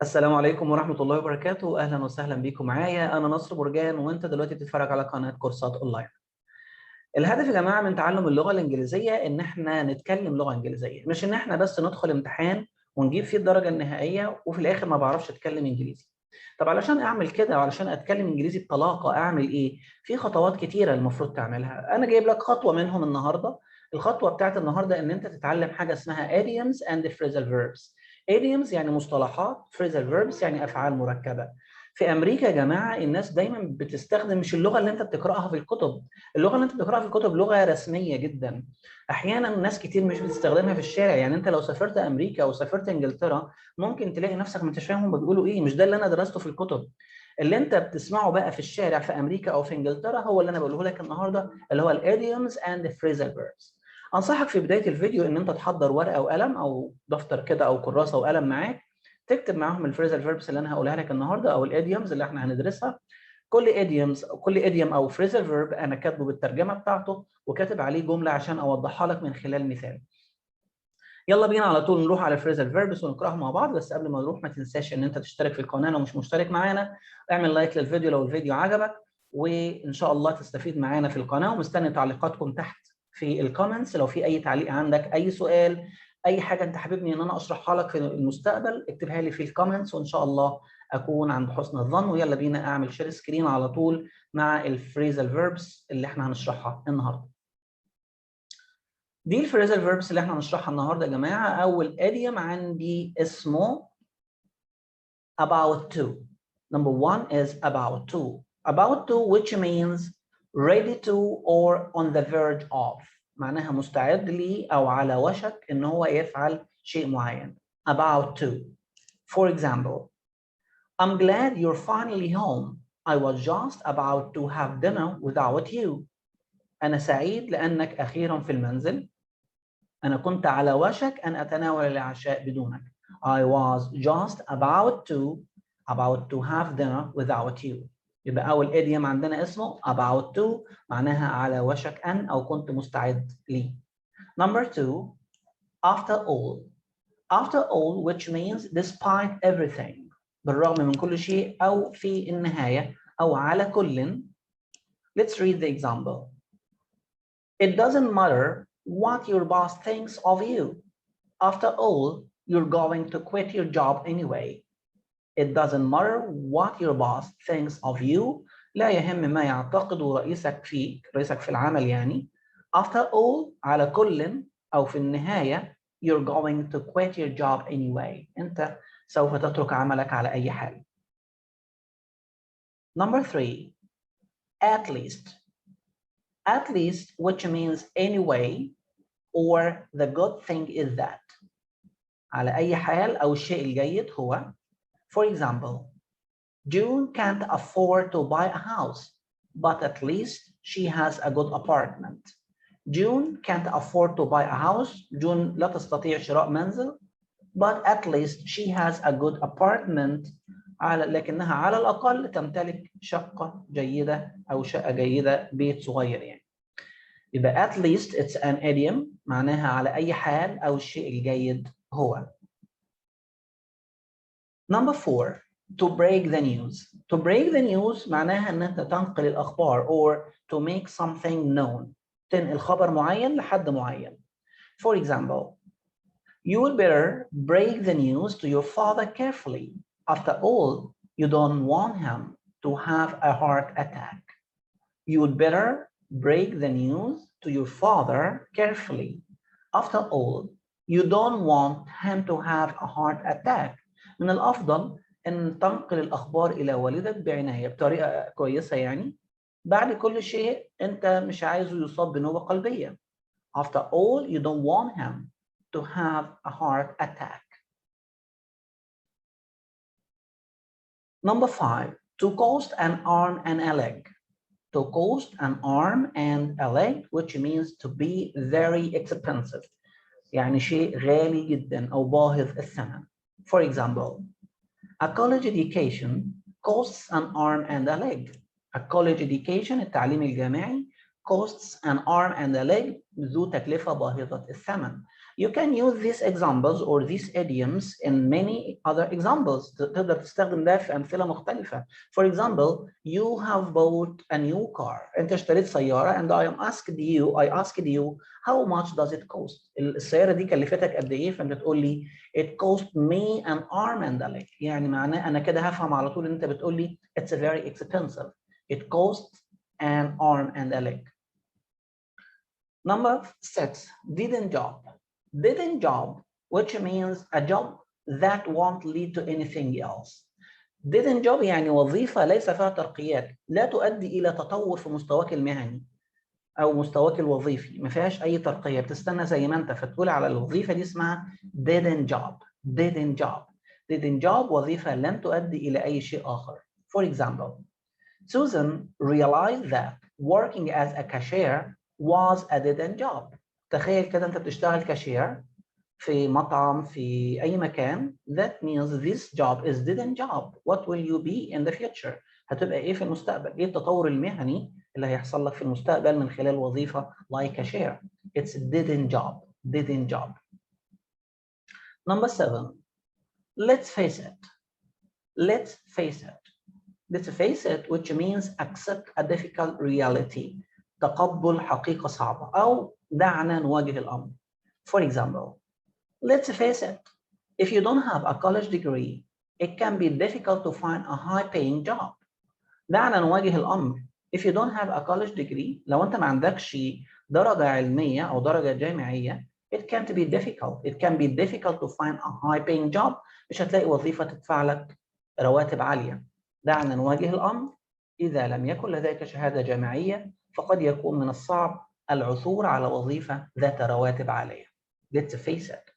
السلام عليكم ورحمة الله وبركاته. أهلا وسهلا بيكم معايا. أنا نصر برجان وأنت دلوقتي بتتفرج على قناة كورسات أونلاين. الهدف يا جماعة من تعلم اللغة الإنجليزية إن إحنا نتكلم لغة إنجليزية، مش إن إحنا بس ندخل امتحان ونجيب فيه الدرجة النهائية وفي الآخر ما بعرفش أتكلم إنجليزي. طب علشان أعمل كده وعلشان أتكلم إنجليزي بطلاقة أعمل إيه؟ في خطوات كتيرة المفروض تعملها. أنا جايب لك خطوة منهم النهاردة. الخطوة بتاعت النهاردة إن أنت تتعلم حاجة اسمها idioms and phrasal verbs. idioms يعني مصطلحات، phrasal verbs يعني أفعال مركبة. في أمريكا يا جماعة الناس دايما بتستخدم مش اللغة اللي أنت بتقرأها في الكتب. اللغة اللي أنت بتقرأها في الكتب لغة رسمية جدا. أحيانا ناس كتير مش بتستخدمها في الشارع، يعني أنت لو سافرت أمريكا أو سافرت إنجلترا ممكن تلاقي نفسك ما انتش فاهم هم بيقولوا إيه، مش ده اللي أنا درسته في الكتب. اللي أنت بتسمعه بقى في الشارع في أمريكا أو في إنجلترا هو اللي أنا بقوله لك النهاردة، اللي هو الidioms and the phrasal verbs. أنصحك في بداية الفيديو إن أنت تحضر ورقة وقلم أو دفتر كده أو كراسة وقلم معاك، تكتب معاهم الفريزال فيربس اللي انا هقولها لك النهارده او الايديومز اللي احنا هندرسها. كل ايديوم او فريزال فيرب انا كاتبه بالترجمه بتاعته وكاتب عليه جمله عشان اوضحها لك من خلال مثال. يلا بينا على طول نروح على الفريزال فيربس ونقراها مع بعض، بس قبل ما نروح ما تنساش ان انت تشترك في القناه لو مش مشترك معانا، اعمل لايك للفيديو لو الفيديو عجبك، وان شاء الله تستفيد معانا في القناه. ومستني تعليقاتكم تحت في الكومنتس، لو في اي تعليق عندك، اي سؤال، اي حاجه انت حاببني ان انا اشرحها لك في المستقبل اكتبها لي في الكومنتس وان شاء الله اكون عند حسن الظن. ويلا بينا اعمل شير سكرين على طول مع الفريزال فيربس اللي احنا هنشرحها النهارده. دي الفريزال فيربس اللي احنا هنشرحها النهارده يا جماعه. اول اديوم عندي اسمه about to. Number one is about to. About to which means ready to or on the verge of. معناها مستعد لي او على وشك ان هو يفعل شيء معين. About to. For example, I'm glad you're finally home. I was just about to have dinner without you. أنا سعيد لأنك أخيرا في المنزل. أنا كنت على وشك أن أتناول العشاء بدونك. I was just about to have dinner without you. يبقى أول idiom عندنا اسمه about to، معناها على وشك أن أو كنت مستعد لي. Number two, after all. After all which means despite everything. بالرغم من كل شيء أو في النهاية أو على كل. Let's read the example. It doesn't matter what your boss thinks of you. After all, you're going to quit your job anyway. It doesn't matter what your boss thinks of you. لا يهم ما يعتقده رئيسك فيك، رئيسك في العمل يعني. After all على كل أو في النهاية you're going to quit your job anyway. أنت سوف تترك عملك على أي حال. Number three, at least. At least which means anyway or the good thing is that. على أي حال أو الشيء الجيد هو. For example, June can't afford to buy a house, but at least she has a good apartment. June can't afford to buy a house. June لا تستطيع شراء منزل. But at least she has a good apartment. لكنها على الأقل تمتلك شقة جيدة أو شقة جيدة، بيت صغير يعني. يبقى at least it's an idiom معناها على أي حال أو الشيء الجيد هو. Number four, to break the news. To break the news معناها ان انت تنقل الاخبار or to make something known. تنقل خبر معين لحد معين. For example, you would better break the news to your father carefully. After all, you don't want him to have a heart attack. You would better break the news to your father carefully. After all, you don't want him to have a heart attack. من الأفضل أن تنقل الأخبار إلى والدك بعناية بطريقة كويسة يعني. بعد كل شيء أنت مش عايزه يصاب بنوبة قلبية. After all, you don't want him to have a heart attack. Number five, to cost an arm and a leg. To cost an arm and a leg, which means to be very expensive. يعني شيء غالي جدا أو باهظ الثمن. For example, a college education costs an arm and a leg. A college education التعليم الجامعي costs an arm and a leg ذو تكلفة باهظة الثمن. You can use these examples or these idioms in many other examples. تقدر تستخدم ده في أمثلة مختلفة. For example, you have bought a new car. أنت اشتريت سيارة and I asked you how much does it cost. السيارة دي كلفتك قد إيه؟ فأنت تقول لي it cost me an arm and a leg. يعني معناه أنا كده هفهم على طول إن أنت بتقول لي it's very expensive. It costs an arm and a leg. Number 6, didn't job. Didn't job, which means a job that won't lead to anything else. Didn't job يعني وظيفة ليس فيها ترقيات، لا تؤدي إلى تطور في مستواك المهني أو مستواك الوظيفي، ما فيهاش أي ترقية، بتستنى زي ما أنت، فتقول على الوظيفة دي اسمها didn't job. Didn't job. Didn't job وظيفة لن تؤدي إلى أي شيء آخر. For example, Susan realized that working as a cashier was a dead-end job. تخيل كده أنت بتشتغل كاشير في مطعم في أي مكان. That means this job is dead-end job. What will you be in the future? هتبقى إيه في المستقبل؟ إيه التطور المهني اللي هيحصل لك في المستقبل من خلال وظيفة like cashier? It's a dead-end job. Dead-end job. Number 7. Let's face it. Let's face it. Let's face it, which means accept a difficult reality. تقبل حقيقة صعبة أو دعنا نواجه الأمر. For example, let's face it, if you don't have a college degree, it can be difficult to find a high-paying job. دعنا نواجه الأمر. If you don't have a college degree, لو أنت ما عندكش درجة علمية أو درجة جامعية, it can be difficult. It can be difficult to find a high-paying job. مش هتلاقي وظيفة تدفع لك رواتب عالية. دعنا نواجه الأمر. إذا لم يكن لديك شهادة جامعية فقد يكون من الصعب العثور على وظيفة ذات رواتب عالية. Let's face it.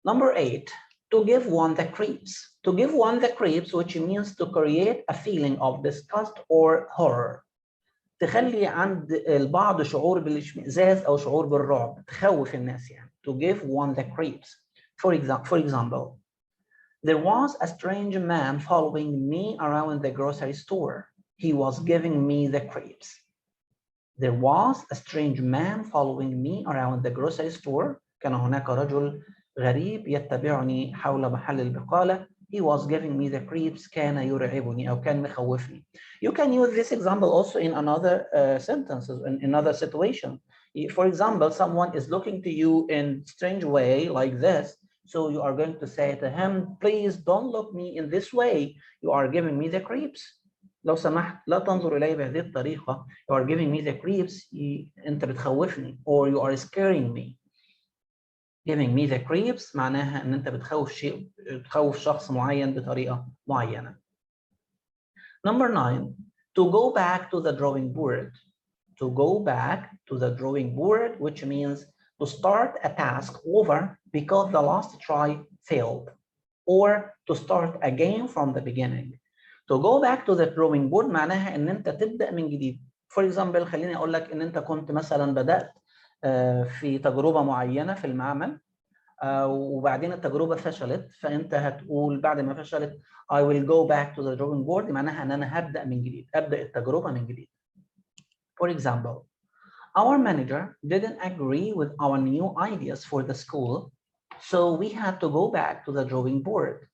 Number 8, to give one the creeps. To give one the creeps, which means to create a feeling of disgust or horror. تخلي عند البعض شعور بالاشمئزاز أو شعور بالرعب، تخوف الناس يعني. To give one the creeps. For example, there was a strange man following me around the grocery store. He was giving me the creeps. There was a strange man following me around the grocery store. كان هناك رجل غريب يتبعني حول محل البقالة. He was giving me the creeps. كان يرعبني أو كان مخوفني. You can use this example also in another sentences, in another situation. For example, someone is looking to you in a strange way like this. So you are going to say to him, please don't look me in this way. You are giving me the creeps. لو سمحت لا تنظر إلي بهذه الطريقة. You are giving me the creeps. أنت بتخوفني. Or you are scaring me. Giving me the creeps معناها أن أنت بتخوف شخص معين بطريقة معينة. Number 9. To go back to the drawing board. To go back to the drawing board, which means to start a task over because the last try failed, or to start again from the beginning. To go back to the drawing board معناها ان انت تبدا من جديد. For example, خليني اقول لك ان انت كنت مثلا بدات في تجربه معينه في المعمل وبعدين التجربه فشلت، فانت هتقول بعد ما فشلت I will go back to the drawing board. معناها ان انا هبدا من جديد، ابدا التجربه من جديد. For example, our manager didn't agree with our new ideas for the school, so we had to go back to the drawing board.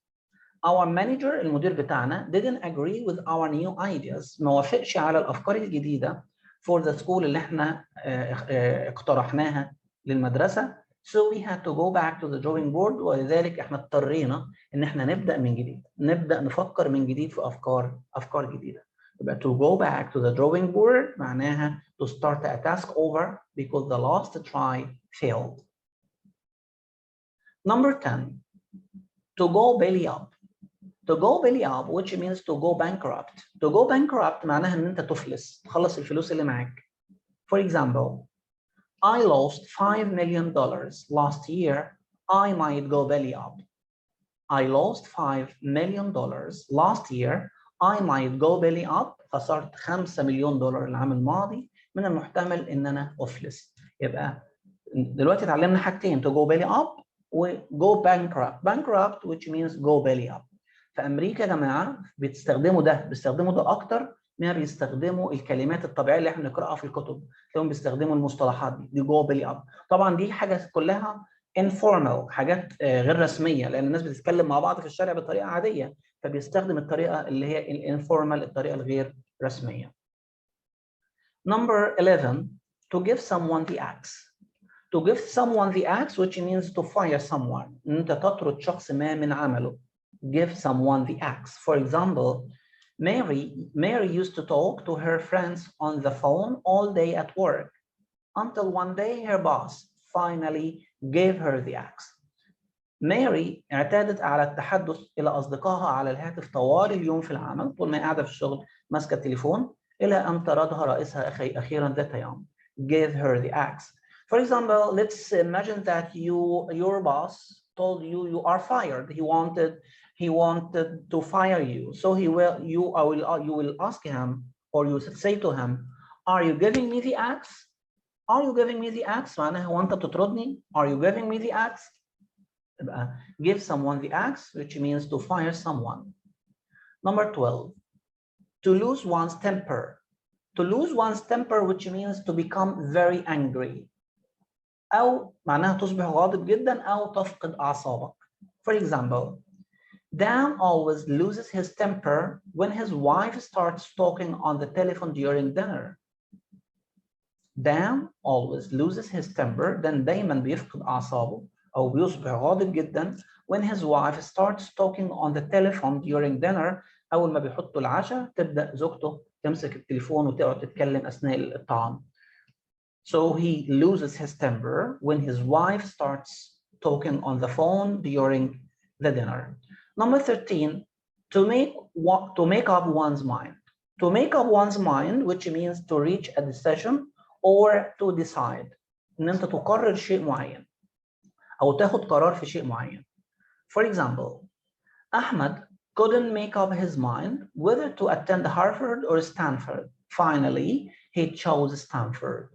Our manager المدير بتاعنا didn't agree with our new ideas. ما وافقش على الأفكار الجديدة for the school اللي احنا اقترحناها للمدرسة. So we had to go back to the drawing board. ولذلك احنا اضطرينا ان احنا نبدأ من جديد، نبدأ نفكر من جديد في أفكار جديدة. يبقى to go back to the drawing board معناها to start a task over because the last try failed. Number 10, to go belly up. To go belly up, which means to go bankrupt. To go bankrupt معناها ان انت تفلس، تخلص الفلوس اللي معاك. For example, I lost $5 million last year. I might go belly up. I lost $5 million last year. I might go belly up. خسرت $5 مليون العام الماضي. من المحتمل ان انا افلس. يبقى دلوقتي اتعلمنا حاجتين: to go belly up و go bankrupt. Bankrupt which means go belly up. في امريكا يا جماعه بيستخدموا ده اكتر ما بيستخدموا الكلمات الطبيعيه اللي احنا بنقراها في الكتب، تلاقيهم بيستخدموا المصطلحات دي جو بيلي اب. طبعا دي حاجه كلها informal، حاجات غير رسميه، لان الناس بتتكلم مع بعض في الشارع بطريقه عاديه، فبيستخدم الطريقه اللي هي الانفورمال، الطريقه الغير رسميه. Number 11, to give someone the axe. To give someone the axe, which means to fire someone. إن أنت تطرد شخص ما من عمله. Give someone the axe. For example, Mary used to talk to her friends on the phone all day at work until one day her boss finally gave her the axe. ماري اعتادت على التحدث إلى أصدقائها على الهاتف طوال اليوم في العمل، طول ما هي قاعدة في الشغل ماسكة التليفون، إلى أن طردها رئيسها أخيرا ذات يوم. Gave her the axe. For example, let's imagine that your boss told you are fired. He wanted to fire you. So you will ask him, or you say to him, are you giving me the axe? Are you giving me the axe? معناها هو أنت بتطردني؟ Are you giving me the axe? Give someone the axe, which means to fire someone. Number 12, to lose one's temper. To lose one's temper, which means to become very angry. أو معناها تصبح غاضب جدا أو تفقد أعصابك. For example, Dan always loses his temper when his wife starts talking on the telephone during dinner. Dan always loses his temper. Dan دايما بيفقد أعصابه أو بيصبح غاضب جدا when his wife starts talking on the telephone during dinner. أول ما بيحطوا العشاء تبدأ زوجته تمسك التليفون وتقعد تتكلم أثناء الطعام. So he loses his temper when his wife starts talking on the phone during the dinner. Number 13, to make up one's mind. To make up one's mind, which means to reach a decision or to decide. إن أنت تقرر شيء معين أو تاخد قرار في شيء معين. For example, Ahmed couldn't make up his mind whether to attend Harvard or Stanford. Finally, he chose Stanford.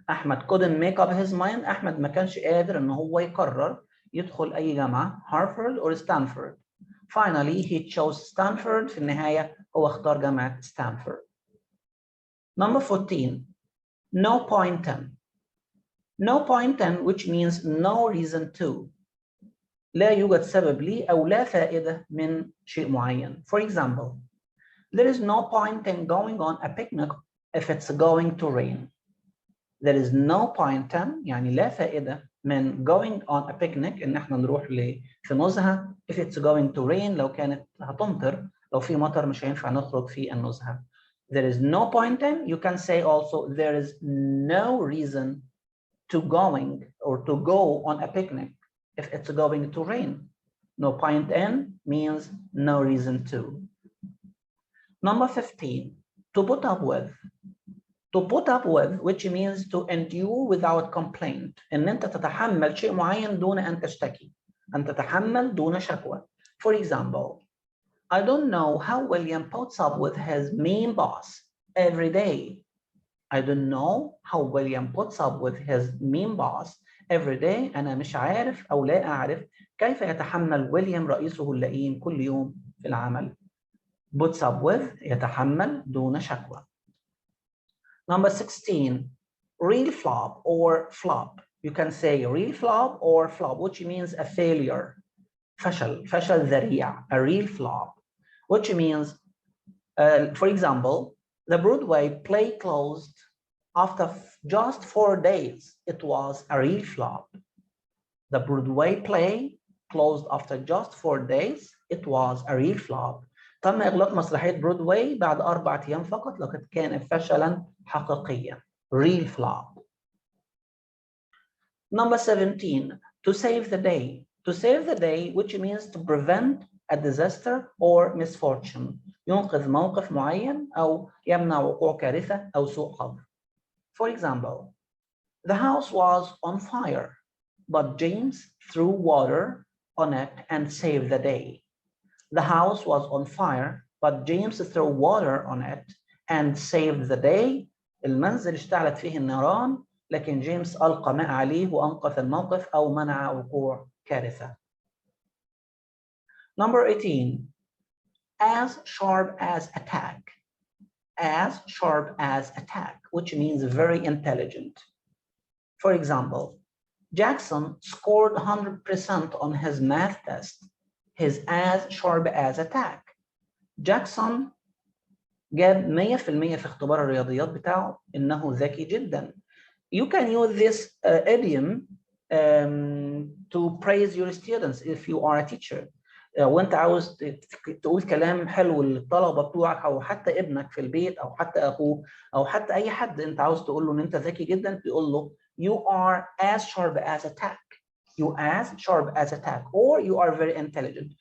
أحمد couldn't make up his mind. أحمد ما كانش قادر إن هو يقرر يدخل أي جامعة، Harvard or Stanford. Finally, he chose Stanford. في النهاية هو اختار جامعة ستانفورد. Number 14, no point in. No point in, which means no reason to. لا يوجد سبب لي أو لا فائدة من شيء معين. For example, there is no point in going on a picnic if it's going to rain. There is no point in يعني لا فائدة من going on a picnic إن احنا نروح في نزهة if it's going to rain لو كانت هتمطر، لو في مطر مش هينفع نخرج في النزهة. There is no point in. You can say also there is no reason to go on a picnic if it's going to rain. No point in means no reason to. Number 15, to put up with. To put up with, which means to endure without complaint. إن أنت تتحمل شيء معين دون أن تشتكي. أن تتحمل دون شكوى. For example, I don't know how William puts up with his mean boss every day. I don't know how William puts up with his mean boss every day. أنا مش عارف أو لا أعرف كيف يتحمل ويليام رئيسه اللئيم كل يوم في العمل. Puts up with يتحمل دون شكوى. Number 16, real flop or flop. You can say real flop or flop, which means a failure. فشل ذريع, a real flop, which means, for example, the Broadway play closed after just 4 days. It was a real flop. The Broadway play closed after just 4 days. It was a real flop. تم إغلاق مسرحية برودواي بعد 4 أيام فقط لقد كان فشلا حقيقيا. Real flop. Number 17, to save the day. To save the day, which means to prevent a disaster or misfortune. ينقذ موقف معين أو يمنع وقوع كارثة أو سوء حظ. For example, the house was on fire, but James threw water on it and saved the day. The house was on fire, but James threw water on it and saved the day. المنزل اشتعلت فيه النيران، لكن جيمس ألقى ماء عليه وأنقذ الموقف أو منع وقوع كارثة. Number 18, as sharp as a tack. as sharp as a tack, which means very intelligent. For example, Jackson scored 100% on his math test. He's as sharp as a tack. Jackson جاب 100% في اختبار الرياضيات بتاعه، إنه ذكي جدا. You can use this idiom to praise your students if you are a teacher. وانت عاوز تقول كلام حلو للطلبه بتوعك او حتى ابنك في البيت او حتى اخوه او حتى اي حد انت عاوز تقول له ان انت ذكي جدا، تقول له you are as sharp as a tack. You as sharp as a tack or you are very intelligent.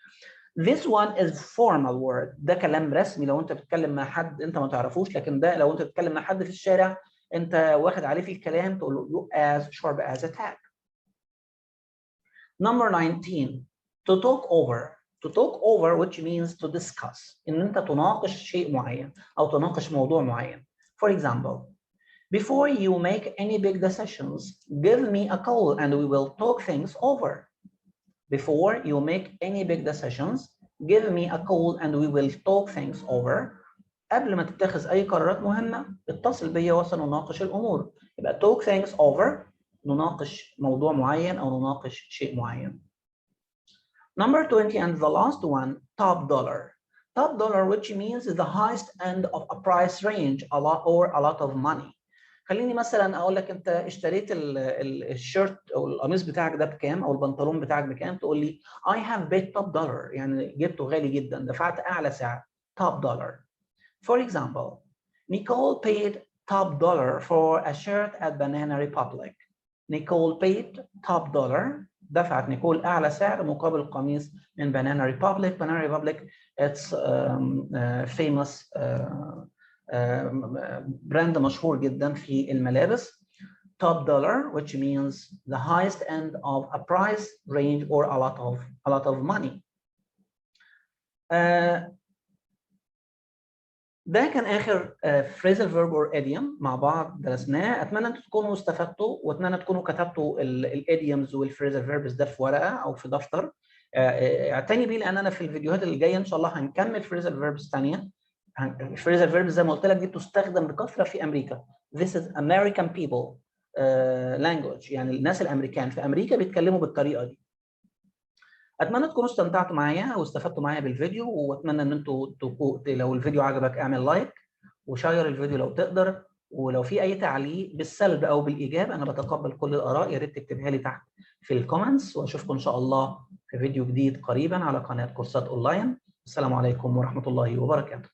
This one is formal word. ده كلام رسمي لو انت بتتكلم مع حد انت ما تعرفوش، لكن ده لو انت بتتكلم مع حد في الشارع انت واخد عليه في الكلام تقول له you as sharp as a tack. Number 19, to talk over. To talk over, which means to discuss. إن أنت تناقش شيء معين أو تناقش موضوع معين. For example, before you make any big decisions, give me a call and we will talk things over. Before you make any big decisions, give me a call and we will talk things over. قبل ما تتخذ أي قرارات مهمة اتصل بيا وسنناقش الأمور. يبقى talk things over، نناقش موضوع معين أو نناقش شيء معين. Number 20 and the last one, top dollar. Top dollar, which means the highest end of a price range, a lot or a lot of money. خليني مثلا اقول لك انت اشتريت الشيرت او القميص بتاعك ده بكام او البنطلون بتاعك بكام، تقول لي I have paid top dollar، يعني جبته غالي جدا، دفعت اعلى سعر. top dollar. For example, Nicole paid top dollar for a shirt at Banana Republic. Nicole paid top dollar. دفعت نيكول أعلى سعر مقابل قميص من Banana Republic. Banana Republic, it's famous براند مشهور جدا في الملابس. Top dollar, which means the highest end of a price range or a lot of money. ده كان آخر phrasal verb or idiom مع بعض درسناه. أتمنى أن تكونوا استفدتوا وأتمنى تكونوا كتبتوا الidioms والphrasal verbs ده في ورقة أو في دفتر. اعتني بيه لأن أنا في الفيديوهات اللي جاية إن شاء الله هنكمل phrasal verbs ثانية. phrasal verbs زي ما قلت لك دي بتستخدم بكثرة في أمريكا. This is American people language، يعني الناس الأمريكان في أمريكا بيتكلموا بالطريقة دي. اتمنى تكونوا استمتعتوا معايا واستفدتوا معايا بالفيديو، واتمنى ان انتوا لو الفيديو عجبك اعمل لايك وشير الفيديو لو تقدر، ولو في اي تعليق بالسلب او بالايجاب انا بتقبل كل الاراء، يا ريت تكتبها لي تحت في الكومنتس، واشوفكم ان شاء الله في فيديو جديد قريبا على قناه كورسات اونلاين. السلام عليكم ورحمه الله وبركاته.